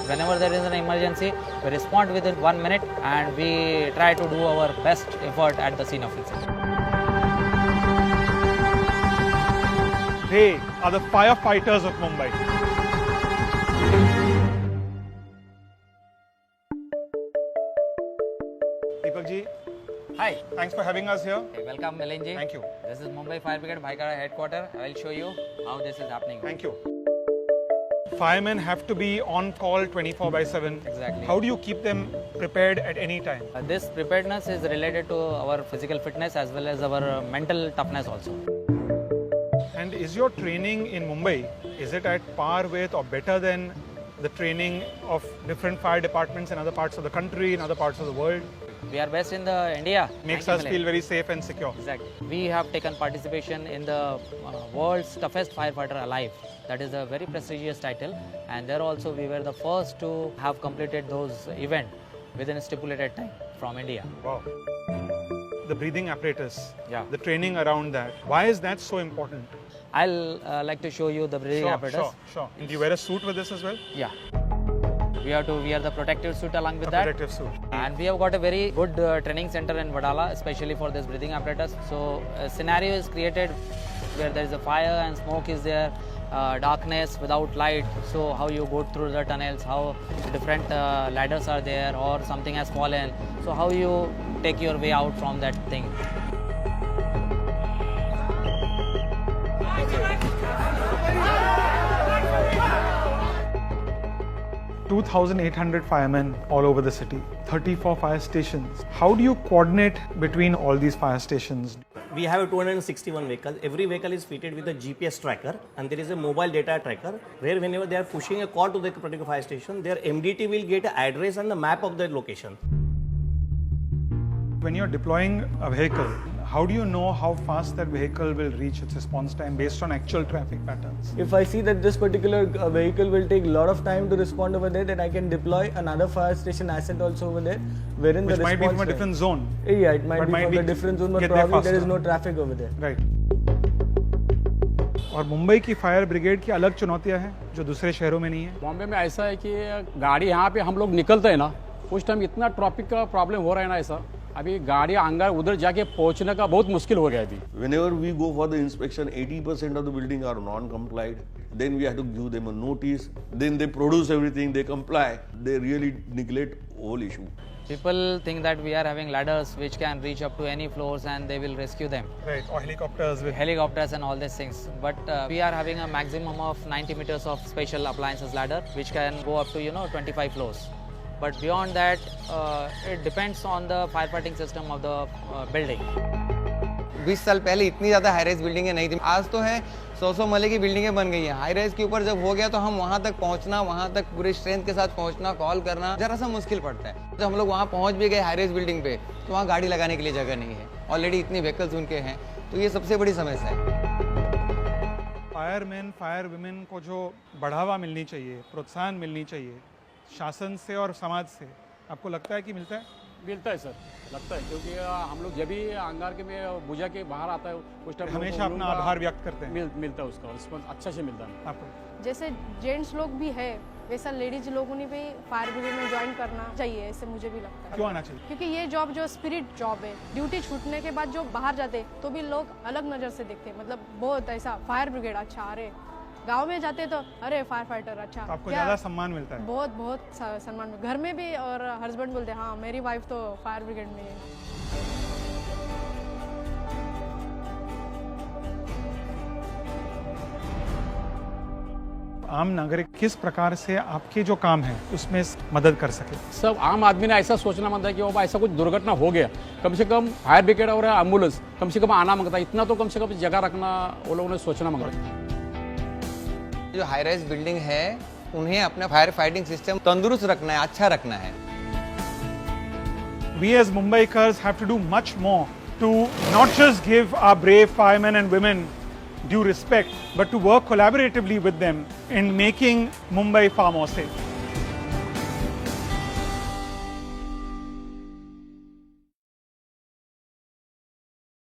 Whenever there is an emergency, we respond within 1 minute and we try to do our best effort at the scene of incident. They are the firefighters of Mumbai. Deepak ji, Hi. thanks for having us here. Okay, welcome Milinji. Thank you. This is Mumbai Fire Brigade Bhaikara headquarters. I will show you how this is happening. Thank you. Firemen have to be on call 24/7. Exactly. How do you keep them prepared at any time? This preparedness is related to our physical fitness as well as our mental toughness also. And is your training in Mumbai, is it at par with or better than the training of different fire departments in other parts of the country, in other parts of the world? We are best in the India. Makes Thank you, us Milind. feel very safe and secure. Exactly. We have taken participation in the world's toughest firefighter alive. That is a very prestigious title, and there also we were the first to have completed those events within a stipulated time from India. Wow. The breathing apparatus, Yeah. the training around that. Why is that so important? I'll like to show you the breathing apparatus. Sure. And do you wear a suit with this as well? Yeah. We have to wear the protective suit along with A that. protective suit. And we have got a very good training center in Vadala, especially for this breathing apparatus. So a scenario is created where there is a fire and smoke is there, darkness without light. So how you go through the tunnels, how different ladders are there or something has fallen. So how you take your way out from that thing. 2,800 firemen all over the city, 34 fire stations. How do you coordinate between all these fire stations? We have 261 vehicles. Every vehicle is fitted with a GPS tracker, and there is a mobile data tracker where whenever they are pushing a call to the particular fire station, their MDT will get an address and the map of the location. When you're deploying a vehicle, how do you know how fast that vehicle will reach its response time based on actual traffic patterns? If I see that this particular vehicle will take a lot of time to respond over there, then I can deploy another fire station asset also over there, wherein Which the might be response from a different zone. Yeah, it might but be from a different zone, but get there probably there is faster. no traffic over there. Right. और मुंबई की fire brigade की अलग चुनौतियां हैं जो दूसरे शहरों में नहीं है. बॉम्बे में ऐसा है कि गाड़ी यहाँ पे हम लोग निकलते हैं ना, उस टाइम इतना ट्रैफिक का प्रॉब्लम हो रहा है ना, ऐसा अभी गाड़ी अंगार उधर जाके पहुँचने का बहुत मुश्किल हो गया अभी. Whenever we go for the inspection, 80% of the building are non-complied. Then we have to give them a notice. Then they produce everything, they comply. They really neglect whole issue. People think that we are having ladders which can reach up to any floors and they will rescue them. Right. Or helicopters with Helicopters and all these things. But we are having a maximum of 90 meters of special appliances ladder which can go up to 25 floors. But beyond that, it depends on the firefighting system of the building. 20 साल पहले इतनी ज़्यादा high rise बिल्डिंगें नहीं थी. आज तो है 100 मले की बिल्डिंगें बन गई हैं. हाई राइज के ऊपर जब हो गया तो हम वहाँ तक पहुँचना, वहाँ तक पूरे स्ट्रेंथ के साथ पहुँचना, कॉल करना जरा सा मुश्किल पड़ता है. जब हम लोग वहाँ पहुँच भी गए हाई राइज बिल्डिंग पे तो वहाँ गाड़ी लगाने के लिए जगह नहीं है. ऑलरेडी इतनी व्हीकल्स उनके हैं, तो ये सबसे बड़ी समस्या है. फायरमैन, फायर वुमेन को जो बढ़ावा मिलनी चाहिए, प्रोत्साहन मिलनी चाहिए शासन से और समाज से, आपको लगता है कि मिलता है? मिलता है सर, लगता है, क्योंकि हम लोग जब भी अंगार के में बुझा के बाहर आता है उस टाइम हमेशा अपना आभार व्यक्त करते हैं. मिलता है उसका रिस्पॉन्स अच्छा से मिलता है. आपको जैसे जेंट्स लोग भी है वैसा लेडीज लोगों ने भी फायर ब्रिगेड में ज्वाइन करना चाहिए, ऐसे मुझे भी लगता है. क्यों आना चाहिए? क्योंकि ये जॉब जो स्पिरिट जॉब है, ड्यूटी छूटने के बाद जो बाहर जाते तो भी लोग अलग नज़र से देखते हैं. मतलब बहुत ऐसा फायर ब्रिगेड अच्छा, अरे गांव में जाते तो अरे फायर फाइटर अच्छा. आपको ज़्यादा सम्मान मिलता है? बहुत बहुत सम्मान. घर में भी और हस्बैंड बोलते हैं हाँ मेरी वाइफ तो फायर ब्रिगेड में है. आम नागरिक किस प्रकार से आपके जो काम है उसमें मदद कर सके? सब आम आदमी ने ऐसा सोचना मांगता है कि वो ऐसा कुछ दुर्घटना हो गया, कम से कम फायर ब्रिगेड और एम्बुलेंस कम से कम आना मांगता है. इतना तो कम से कम जगह रखना वो लोगों ने सोचना मांगता है. जो हाई राइज बिल्डिंग है उन्हें अपना फायर फाइटिंग सिस्टम तंदुरुस्त रखना है, अच्छा रखना है. We as Mumbaikars have to do much more to not just give our brave firemen and women due respect, but to work collaboratively with them in making Mumbai far more safe.